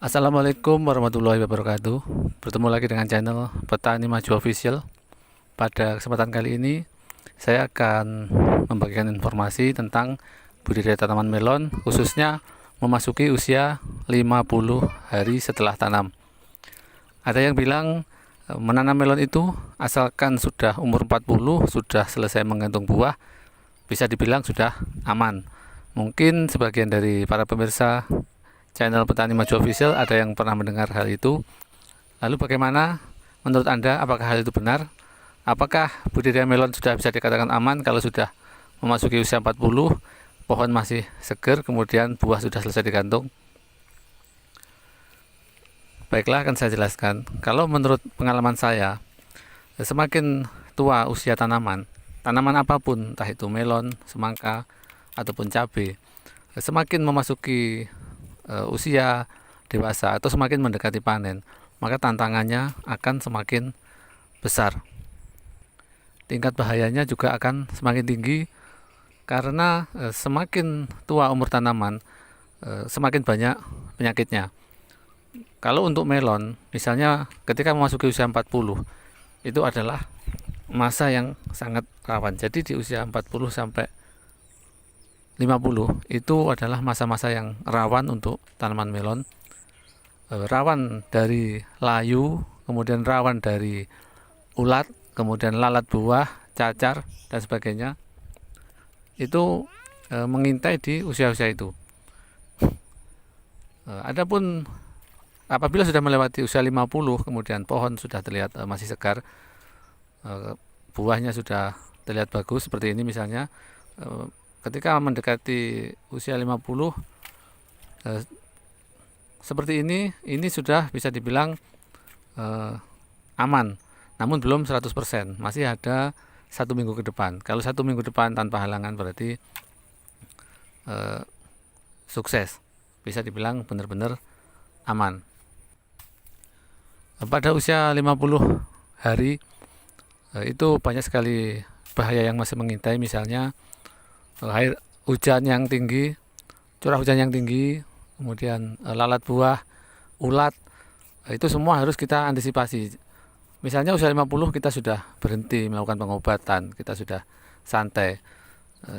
Assalamualaikum warahmatullahi wabarakatuh. Bertemu lagi dengan channel Petani Maju Official. Pada kesempatan kali ini saya akan membagikan informasi tentang budidaya tanaman melon, khususnya memasuki usia 50 hari setelah tanam. Ada yang bilang menanam melon itu asalkan sudah umur 40, sudah selesai menggantung buah, bisa dibilang sudah aman. Mungkin sebagian dari para pemirsa channel Petani Maju Official ada yang pernah mendengar hal itu. Lalu bagaimana menurut Anda, apakah hal itu benar? Apakah budidaya melon sudah bisa dikatakan aman kalau sudah memasuki usia 40, pohon masih segar, kemudian buah sudah selesai digantung? Baiklah, akan saya jelaskan. Kalau menurut pengalaman saya, semakin tua usia tanaman apapun, entah itu melon, semangka, ataupun cabai, semakin memasuki usia dewasa atau semakin mendekati panen, maka tantangannya akan semakin besar. Tingkat bahayanya juga akan semakin tinggi karena semakin tua umur tanaman, semakin banyak penyakitnya. Kalau untuk melon, misalnya ketika memasuki usia 40, itu adalah masa yang sangat rawan. Jadi di usia 40 sampai 50 itu adalah masa-masa yang rawan untuk tanaman melon, rawan dari layu, kemudian rawan dari ulat, kemudian lalat buah, cacar, dan sebagainya. Itu mengintai di usia-usia itu. Adapun apabila sudah melewati usia 50, kemudian pohon sudah terlihat masih segar, buahnya sudah terlihat bagus seperti ini misalnya, ketika mendekati usia 50 seperti ini sudah bisa dibilang aman, namun belum 100%, masih ada 1 minggu ke depan. Kalau 1 minggu depan tanpa halangan berarti sukses, bisa dibilang benar-benar aman. Pada usia 50 hari itu banyak sekali bahaya yang masih mengintai, misalnya air hujan yang tinggi, curah hujan yang tinggi, kemudian lalat buah, ulat, itu semua harus kita antisipasi. Misalnya usia 50 kita sudah berhenti melakukan pengobatan, kita sudah santai.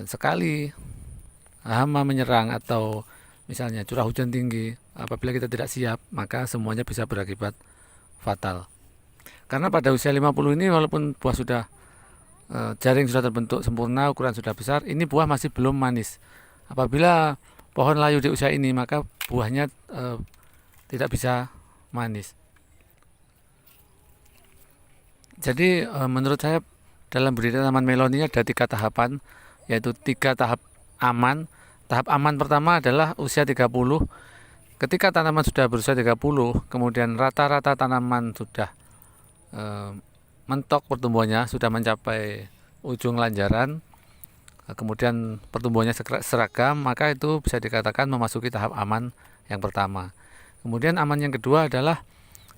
Sekali hama menyerang atau misalnya curah hujan tinggi, apabila kita tidak siap, maka semuanya bisa berakibat fatal. Karena pada usia 50 ini walaupun buah sudah jaring sudah terbentuk sempurna, ukuran sudah besar, ini buah masih belum manis. Apabila pohon layu di usia ini, maka buahnya tidak bisa manis. Jadi menurut saya dalam budidaya tanaman melon ini ada 3 tahapan, yaitu 3 tahap aman. Tahap aman pertama adalah usia 30. Ketika tanaman sudah berusia 30, kemudian rata-rata tanaman sudah mentok pertumbuhannya, sudah mencapai ujung lanjaran, kemudian pertumbuhannya seragam, maka itu bisa dikatakan memasuki tahap aman yang pertama. Kemudian aman yang kedua adalah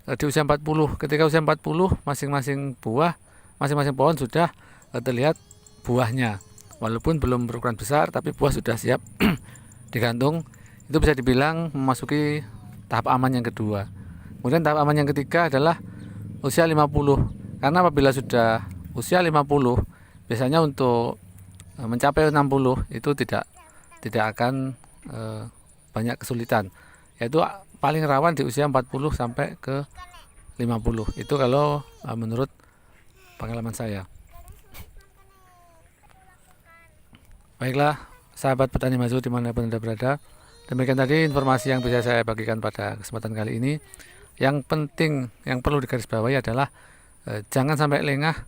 di usia 40. Ketika usia 40, masing-masing pohon sudah terlihat buahnya, walaupun belum berukuran besar, tapi buah sudah siap digantung. Itu bisa dibilang memasuki tahap aman yang kedua. Kemudian tahap aman yang ketiga adalah usia 50. Karena apabila sudah usia 50, biasanya untuk mencapai 60 itu tidak akan banyak kesulitan. Yaitu paling rawan di usia 40 sampai ke 50. Itu kalau menurut pengalaman saya. Baiklah, sahabat petani maju dimanapun Anda berada. Demikian tadi informasi yang bisa saya bagikan pada kesempatan kali ini. Yang penting, yang perlu digarisbawahi adalah jangan sampai lengah,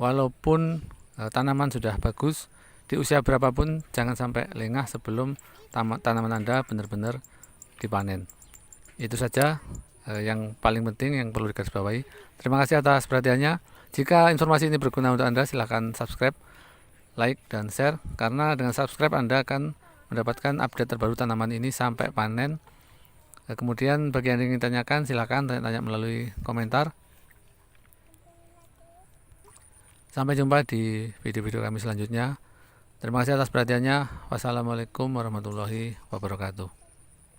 walaupun tanaman sudah bagus, di usia berapapun jangan sampai lengah sebelum tanaman Anda benar-benar dipanen. Itu saja yang paling penting yang perlu digarisbawahi. Terima kasih atas perhatiannya. Jika informasi ini berguna untuk Anda, silahkan subscribe, like, dan share, karena dengan subscribe Anda akan mendapatkan update terbaru tanaman ini sampai panen. Kemudian bagi yang ingin tanyakan, silahkan tanya melalui komentar. Sampai jumpa di video-video kami selanjutnya. Terima kasih atas perhatiannya. Wassalamualaikum warahmatullahi wabarakatuh.